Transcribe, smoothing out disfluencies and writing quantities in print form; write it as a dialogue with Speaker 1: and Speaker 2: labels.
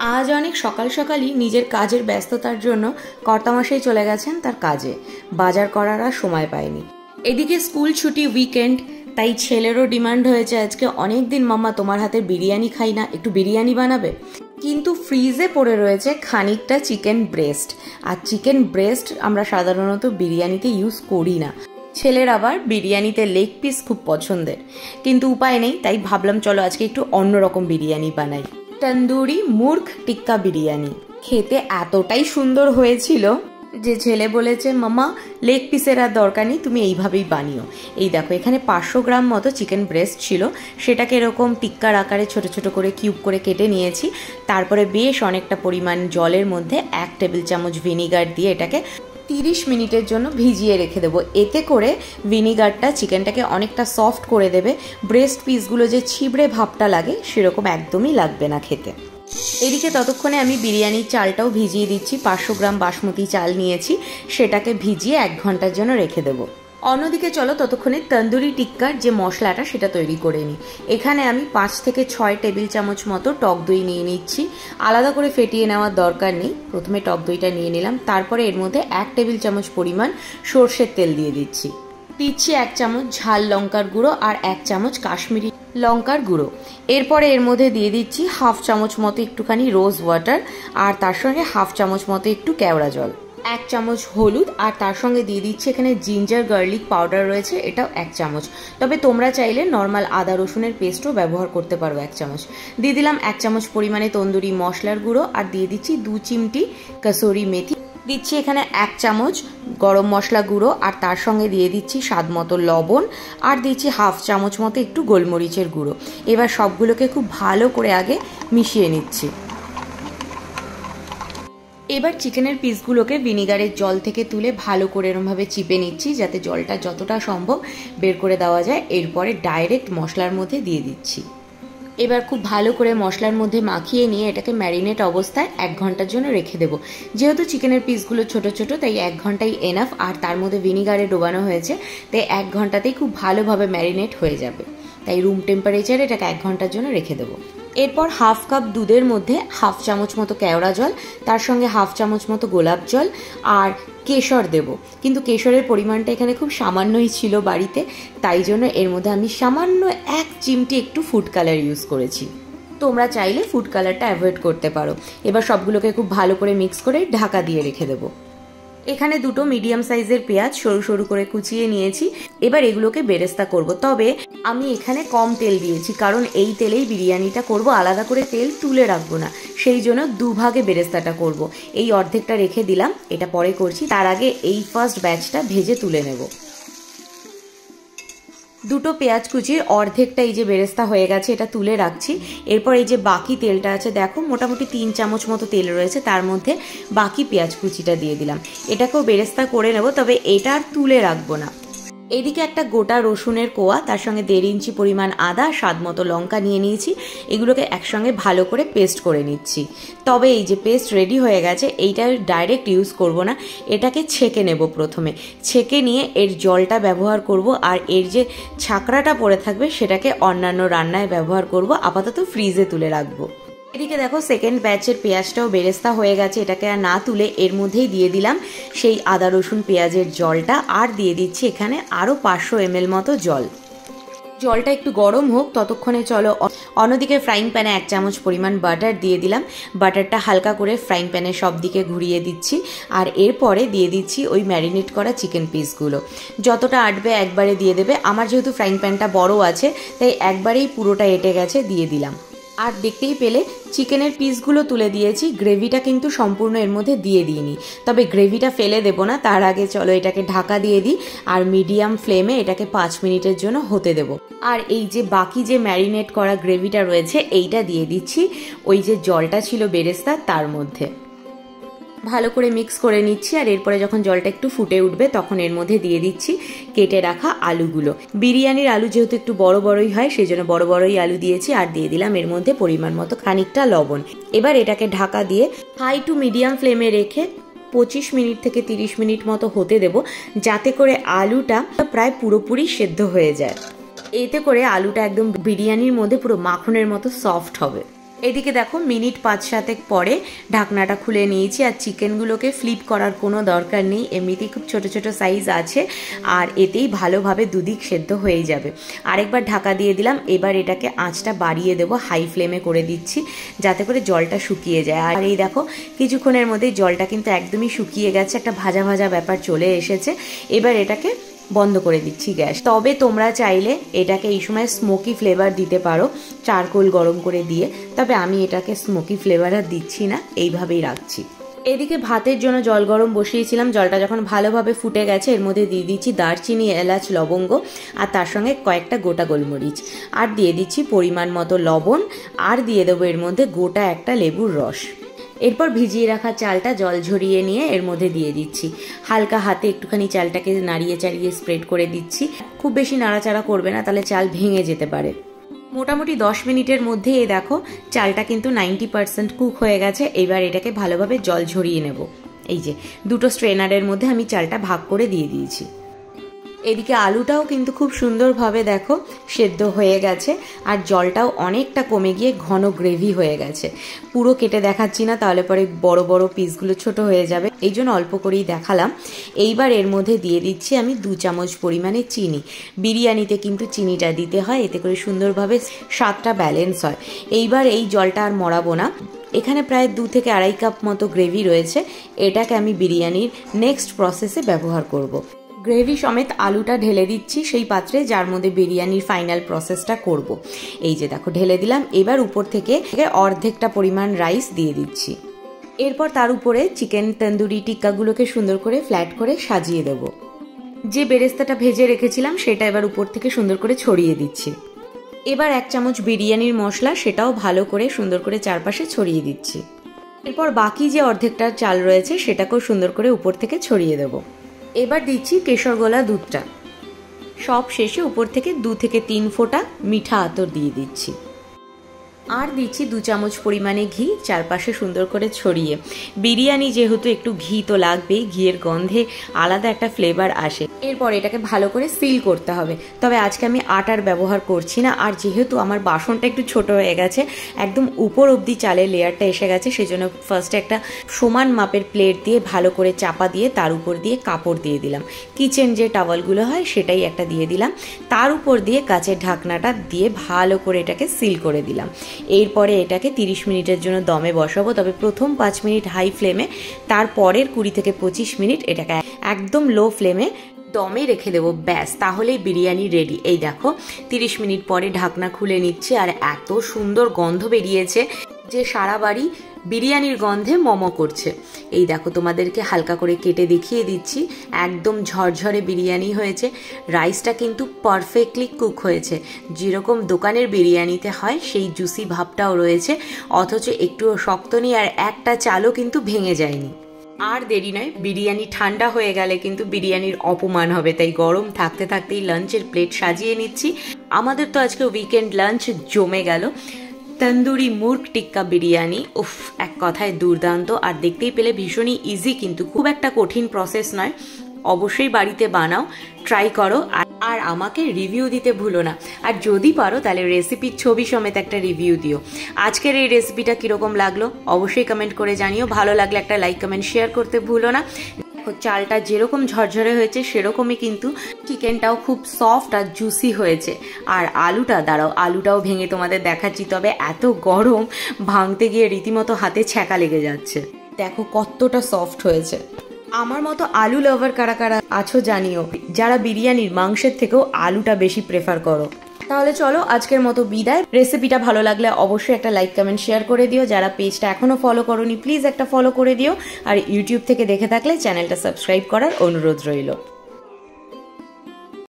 Speaker 1: আজ অনেক সকাল সকালই নিজের কাজের ব্যস্ততার জন্য কর্তামশাই চলে গেছেন তার কাজে। বাজার করার আর সময় পায়নি। এদিকে স্কুল ছুটি, উইকেন্ড, তাই ছেলেরও ডিমান্ড হয়েছে আজকে অনেক দিন মাম্মা তোমার হাতে বিরিয়ানি খাই না, একটু বিরিয়ানি বানাবে। কিন্তু ফ্রিজে পড়ে রয়েছে খানিকটা চিকেন ব্রেস্ট, আর চিকেন ব্রেস্ট আমরা সাধারণত বিরিয়ানিতে ইউজ করি না। ছেলের আবার বিরিয়ানিতে লেগ পিস খুব পছন্দের, কিন্তু উপায় নেই, তাই ভাবলাম চলো আজকে একটু অন্যরকম বিরিয়ানি বানাই। তন্দুরি মুর্গ টিক্কা বিরিয়ানি খেতে এতটাই সুন্দর হয়েছিল যে ছেলে বলেছে মামা লেগ পিসের আর দরকার নেই, তুমি এইভাবেই বানিও। এই দেখো, এখানে 500 গ্রাম মতো চিকেন ব্রেস্ট ছিল, সেটাকে এরকম টিক্কার আকারে ছোট ছোট করে কিউব করে কেটে নিয়েছি। তারপরে বেশ অনেকটা পরিমাণ জলের মধ্যে 1 টেবিল চামচ ভিনিগার দিয়ে এটাকে 30 মিনিটের জন্য ভিজিয়ে রেখে দেবো। এতে করে ভিনিগারটা চিকেনটাকে অনেকটা সফট করে দেবে। ব্রেস্ট পিসগুলো যে ছিবড়ে ভাবটা লাগে সেরকম একদমই লাগবে না খেতে। এদিকে ততক্ষণে আমি বিরিয়ানির চালটাও ভিজিয়ে দিচ্ছি। 500 গ্রাম বাসমতি চাল নিয়েছি, সেটাকে ভিজিয়ে 1 ঘন্টার জন্য রেখে দেবো। অন্যদিকে চলো ততক্ষণে তন্দুরি টিক্কার যে মশলাটা সেটা তৈরি করে নিই। এখানে আমি 5 থেকে 6 টেবিল চামচ মতো টক দই নিয়ে নিচ্ছি। আলাদা করে ফেটিয়ে নেওয়ার দরকার নেই, প্রথমে টক দইটা নিয়ে নিলাম। তারপরে এর মধ্যে 1 টেবিল চামচ পরিমাণ সর্ষের তেল দিয়ে দিচ্ছি। 1 চামচ ঝাল লঙ্কার গুঁড়ো আর 1 চামচ কাশ্মীরি লঙ্কার গুঁড়ো। এরপরে এর মধ্যে দিয়ে দিচ্ছি 1/2 চামচ মতো একটুখানি রোজ ওয়াটার, আর তার সঙ্গে 1/2 চামচ মতো একটু কেওড়া জল, 1 চামচ হলুদ, আর তার সঙ্গে দিয়ে দিচ্ছি এখানে জিঞ্জার গার্লিক পাউডার রয়েছে, এটাও 1 চামচ। তবে তোমরা চাইলে নর্মাল আদা রসুনের পেস্টও ব্যবহার করতে পারো 1 চামচ। দিয়ে দিলাম 1 চামচ পরিমাণে তন্দুরি মশলার গুঁড়ো, আর দিয়ে দিচ্ছি 2 চিমটি কসুরি মেথি। দিচ্ছি এখানে 1 চামচ গরম মশলা গুঁড়ো, আর তার সঙ্গে দিয়ে দিচ্ছি স্বাদ মতো লবণ, আর দিচ্ছি 1/2 চামচ মতো একটু গোলমরিচের গুঁড়ো। এবার সবগুলোকে খুব ভালো করে আগে মিশিয়ে নিচ্ছি। এবার চিকেনের পিসগুলোকে ভিনিগারের জল থেকে তুলে ভালো করে এরমভাবে চিপে নিচ্ছি, যাতে জলটা যতটা সম্ভব বের করে দেওয়া যায়। এরপরে ডাইরেক্ট মশলার মধ্যে দিয়ে দিচ্ছি। এবার খুব ভালো করে মশলার মধ্যে মাখিয়ে নিয়ে এটাকে ম্যারিনেট অবস্থায় 1 ঘন্টার জন্য রেখে দেবো। যেহেতু চিকেনের পিসগুলো ছোট ছোট, তাই 1 ঘন্টাই এনাফ, আর তার মধ্যে ভিনিগারে ডোবানো হয়েছে, তাই 1 ঘন্টাতেই খুব ভালোভাবে ম্যারিনেট হয়ে যাবে। তাই রুম টেম্পারেচারে এটাকে 1 ঘন্টার জন্য রেখে দেবো। এরপর 1/2 কাপ দুধের মধ্যে 1/2 চামচ মতো কেওড়া জল, তার সঙ্গে 1/2 চামচ মতো গোলাপ জল আর কেশর দেব। কিন্তু কেশরের পরিমাণটা এখানে খুব সামান্যই ছিল বাড়িতে, তাই জন্য এর মধ্যে আমি সামান্য 1 চিমটি একটু ফুড কালার ইউজ করেছি। তোমরা চাইলে ফুড কালারটা অ্যাভয়েড করতে পারো। এবার সবগুলোকে খুব ভালো করে মিক্স করে ঢাকা দিয়ে রেখে দেবো। এখানে 2টো মিডিয়াম সাইজের পেঁয়াজ সরু সরু করে কুচিয়ে নিয়েছি। এবার এগুলোকে বেরেস্তা করব, তবে আমি এখানে কম তেল দিয়েছি, কারণ এই তেলেই বিরিয়ানিটা করব, আলাদা করে তেল তুলে রাখবো না, সেই জন্য 2 ভাগে বেরেস্তাটা করব। এই অর্ধেকটা রেখে দিলাম, এটা পরে করছি। তার আগে এই ফার্স্ট ব্যাচটা ভেজে তুলে নেব। 2টো পেঁয়াজ কুচির অর্ধেকটা এই যে বেরেস্তা হয়ে গেছে, এটা তুলে রাখছি। এরপর এই যে বাকি তেলটা আছে, দেখো মোটামুটি 3 চামচ মতো তেল রয়েছে, তার মধ্যে বাকি পেঁয়াজ কুচিটা দিয়ে দিলাম। এটাকেও বেরেস্তা করে নেব, তবে এটা আর তুলে রাখবো না। এদিকে একটা গোটা রসুনের কোয়া, তার সঙ্গে 1.5 ইঞ্চি পরিমাণ আদা, স্বাদ মতো লঙ্কা নিয়ে নিয়েছি। এগুলোকে একসঙ্গে ভালো করে পেস্ট করে নিচ্ছি। তবে এই যে পেস্ট রেডি হয়ে গেছে, এইটা ডাইরেক্ট ইউজ করব না, এটাকে ছেঁকে নেব। প্রথমে ছেঁকে নিয়ে এর জলটা ব্যবহার করব, আর এর যে ছাকড়াটা পড়ে থাকবে সেটাকে অন্যান্য রান্নায় ব্যবহার করব। আপাতত ফ্রিজে তুলে রাখবো। এদিকে দেখো সেকেন্ড ব্যাচের পেঁয়াজটাও বেরেস্তা হয়ে গেছে, এটাকে আর না তুলে এর মধ্যেই দিয়ে দিলাম সেই আদা রসুন পেঁয়াজের জলটা, আর দিয়ে দিচ্ছি এখানে আরও 500 ml মতো জল। জলটা একটু গরম হোক, ততক্ষণে চলো অন্যদিকে ফ্রাইং প্যানে 1 চামচ পরিমাণ বাটার দিয়ে দিলাম। বাটারটা হালকা করে ফ্রাইং প্যানের সব দিকে ঘুরিয়ে দিচ্ছি, আর এরপরে দিয়ে দিচ্ছি ওই ম্যারিনেট করা চিকেন পিসগুলো। যতটা আটবে একবারে দিয়ে দেবে। আমার যেহেতু ফ্রাইং প্যানটা বড় আছে, তাই একবারেই পুরোটা এঁটে গেছে, দিয়ে দিলাম। আর দেখতেই পেলে চিকেনের পিসগুলো তুলে দিয়েছি, গ্রেভিটা কিন্তু সম্পূর্ণ এর মধ্যে দিয়ে দিইনি। তবে গ্রেভিটা ফেলে দেবো না, তার আগে চলো এটাকে ঢাকা দিয়ে দিই, আর মিডিয়াম ফ্লেমে এটাকে 5 মিনিটের জন্য হতে দেবো। আর এই যে বাকি যে ম্যারিনেট করা গ্রেভিটা রয়েছে, এইটা দিয়ে দিচ্ছি ওই যে জলটা ছিল বেরেস্তা তার মধ্যে। ভালো করে মিক্স করে নিচ্ছি, আর এরপরে যখন জলটা একটু ফুটে উঠবে তখন এর মধ্যে দিয়ে দিচ্ছি কেটে রাখা আলুগুলো। বিরিয়ানির আলু যেহেতু একটু বড় বড়ই হয়, সেই জন্য বড় বড়ই আলু দিয়েছি, আর দিয়ে দিলাম এর মধ্যে পরিমাণ মতো খানিকটা লবণ। এবার এটাকে ঢাকা দিয়ে হাই টু মিডিয়াম ফ্লেমে রেখে 25 মিনিট থেকে 30 মিনিট মতো হতে দেব, যাতে করে আলুটা প্রায় পুরোপুরি সেদ্ধ হয়ে যায়। এতে করে আলুটা একদম বিরিয়ানির মধ্যে পুরো মাখনের মতো সফট হবে। এদিকে দেখো মিনিট 5-7 পরে ঢাকনাটা খুলে নিয়েছি। আর চিকেনগুলোকে ফ্লিপ করার কোনো দরকার নেই, এমনিতেই খুব ছোট ছোট সাইজ আছে আর এতেই ভালোভাবে দুদিক সেদ্ধ হয়ে যাবে। আরেকবার ঢাকা দিয়ে দিলাম। এবার এটাকে আঁচটা বাড়িয়ে দেবো, হাই ফ্লেমে করে দিচ্ছি যাতে করে জলটা শুকিয়ে যায়। আর এই দেখো কিছুক্ষণের মধ্যেই জলটা কিন্তু একদমই শুকিয়ে গেছে, একটা ভাজা ভাজা ব্যাপার চলে এসেছে। এবার এটাকে বন্ধ করে দিচ্ছি গ্যাস। তবে তোমরা চাইলে এটাকে এই সময় স্মোকি ফ্লেভার দিতে পারো চারকোল গরম করে দিয়ে, তবে আমি এটাকে স্মোকি ফ্লেভার আর দিচ্ছি না, এইভাবেই রাখছি। এদিকে ভাতের জন্য জল গরম বসিয়েছিলাম, জলটা যখন ভালোভাবে ফুটে গেছে এর মধ্যে দিয়ে দিচ্ছি দারচিনি, এলাচ, লবঙ্গ আর তার সঙ্গে কয়েকটা গোটা গোলমরিচ, আর দিয়ে দিচ্ছি পরিমাণ মতো লবণ, আর দিয়ে দেবো এর মধ্যে গোটা একটা লেবুর রস। এরপর ভিজিয়ে রাখা চালটা জল ঝরিয়ে নিয়ে এর মধ্যে দিয়ে দিচ্ছি। হালকা হাতে একটুখানি চালটাকে নাড়িয়ে চাড়িয়ে স্প্রেড করে দিচ্ছি, খুব বেশি নাড়াচাড়া করবে না, তাহলে চাল ভেঙে যেতে পারে। মোটামুটি 10 মিনিটের মধ্যে এই দেখো চালটা কিন্তু 90% কুক হয়ে গেছে। এবার এটাকে ভালোভাবে জল ঝরিয়ে নেব। এই যে দুটো স্ট্রেনারের মধ্যে আমি চালটা ভাগ করে দিয়ে দিয়েছি। এদিকে আলুটাও কিন্তু খুব সুন্দরভাবে দেখো সেদ্ধ হয়ে গেছে, আর জলটাও অনেকটা কমে গিয়ে ঘন গ্রেভি হয়ে গেছে। পুরো কেটে দেখাচ্ছি না, তাহলে পরে বড় বড় পিসগুলো ছোট হয়ে যাবে, এই জন্য অল্প করেই দেখালাম। এইবার এর মধ্যে দিয়ে দিচ্ছি আমি 2 চামচ পরিমাণে চিনি। বিরিয়ানিতে কিন্তু চিনিটা দিতে হয়, এতে করে সুন্দরভাবে স্বাদটা ব্যালেন্স হয়। এইবার এই জলটা আর মরাবো না, এখানে প্রায় 2 থেকে আড়াই কাপ মতো গ্রেভি রয়েছে, এটাকে আমি বিরিয়ানির নেক্সট প্রসেসে ব্যবহার করব। গ্রেভি সমেত আলুটা ঢেলে দিচ্ছি সেই পাত্রে যার মধ্যে বিরিয়ানির ফাইনাল প্রসেসটা করব। এই যে দেখো ঢেলে দিলাম। এবার উপর থেকে অর্ধেকটা পরিমাণ রাইস দিয়ে দিচ্ছি। এরপর তার উপরে চিকেন তন্দুরি টিক্কাগুলোকে সুন্দর করে ফ্ল্যাট করে সাজিয়ে দেব। যে বেরেস্তাটা ভেজে রেখেছিলাম সেটা এবার উপর থেকে সুন্দর করে ছড়িয়ে দিচ্ছি। এবার 1 চামচ বিরিয়ানির মশলা, সেটাও ভালো করে সুন্দর করে চারপাশে ছড়িয়ে দিচ্ছি। এরপর বাকি যে অর্ধেকটা চাল রয়েছে সেটাকেও সুন্দর করে উপর থেকে ছড়িয়ে দেব। এবার দিচ্ছি কেশর গোলা দুধটা, সব শেষে উপর থেকে 2 থেকে 3 ফোঁটা মিঠা আতর দিয়ে দিচ্ছি। আর দিচ্ছি 2 চামচ পরিমাণে ঘি চারপাশে সুন্দর করে ছড়িয়ে। বিরিয়ানি যেহেতু একটু ঘি তো লাগবেই, ঘিয়ের গন্ধে আলাদা একটা ফ্লেভার আসে। এরপর এটাকে ভালো করে সিল করতে হবে, তবে আজকে আমি আটার ব্যবহার করছি না। আর যেহেতু আমার বাসনটা একটু ছোট হয়ে গেছে, একদম উপর অবধি চালের লেয়ারটা এসে গেছে, সেজন্য ফার্স্টে একটা সমান মাপের প্লেট দিয়ে ভালো করে চাপা দিয়ে তার উপর দিয়ে কাপড় দিয়ে দিলাম। কিচেন যে টাওয়ালগুলো হয় সেটাই একটা দিয়ে দিলাম, তার উপর দিয়ে কাচের ঢাকনাটা দিয়ে ভালো করে এটাকে সিল করে দিলাম। এরপরে এটাকে 30 মিনিটের জন্য দমে বসাবো, তবে প্রথম 5 মিনিট হাই ফ্লেমে, তারপরের 20 থেকে 25 মিনিট এটাকে একদম লো ফ্লেমে দমে রেখে দেবো। ব্যাস, তাহলেই বিরিয়ানি রেডি। এই দেখো 30 মিনিট পরে ঢাকনা খুলে নিচ্ছি, আর এত সুন্দর গন্ধ বেরিয়েছে যে সারা বাড়ি বিরিয়ানির গন্ধে মমো করছে। এই দেখো তোমাদেরকে হালকা করে কেটে দেখিয়ে দিচ্ছি, একদম ঝরঝরে বিরিয়ানি হয়েছে। রাইসটা কিন্তু পারফেক্টলি কুক হয়েছে, যেরকম দোকানের বিরিয়ানিতে হয় সেই জুসি ভাবটাও রয়েছে, অথচ একটুও শক্ত নেই, আর একটা চালও কিন্তু ভেঙে যায়নি। আর দেরি নয়, বিরিয়ানি ঠান্ডা হয়ে গেলে কিন্তু বিরিয়ানির অপমান হবে, তাই গরম থাকতে থাকতেই লাঞ্চের প্লেট সাজিয়ে নিচ্ছি। আমাদের তো আজকে উইকেন্ড লাঞ্চ জমে গেল। তন্দুরি মুর্গ টিক্কা বিরিয়ানি, উফ, এক কথায় দুর্দান্ত। আর দেখতেই পেলে ভীষণই ইজি, কিন্তু খুব একটা কঠিন প্রসেস নয়। অবশ্যই বাড়িতে বানাও, ট্রাই করো, আর আমাকে রিভিউ দিতে ভুলো না। আর যদি পারো তাহলে রেসিপির ছবি সমেত একটা রিভিউ দিও। আজকের এই রেসিপিটা কীরকম লাগলো অবশ্যই কমেন্ট করে জানিও। ভালো লাগলে একটা লাইক কমেন্ট শেয়ার করতে ভুলো না। চালটা যেরকম ঝরঝরে হয়েছে সেরকমই কিন্তু চিকেনটাও খুব সফট আর জুসি হয়েছে। আর আলুটাও ভেঙে তোমাদের দেখাচ্ছি, তবে এত গরম ভাঙতে গিয়ে রীতিমতো হাতে ছ্যাঁকা লেগে যাচ্ছে। দেখো কতটা সফট হয়েছে। আমার মতো আলু লাভার কারা কারা আছো জানিও, যারা বিরিয়ানির মাংসের থেকেও আলুটা বেশি প্রেফার করো। তাহলে চলো আজকের মতো বিদায়। রেসিপিটা ভালো লাগলে অবশ্যই একটা লাইক কমেন্ট শেয়ার করে দিও। যারা পেজটা এখনো ফলো করোনি প্লিজ একটা ফলো করে দিও, আর ইউটিউব থেকে দেখে থাকলে চ্যানেলটা সাবস্ক্রাইব করার অনুরোধ রইল।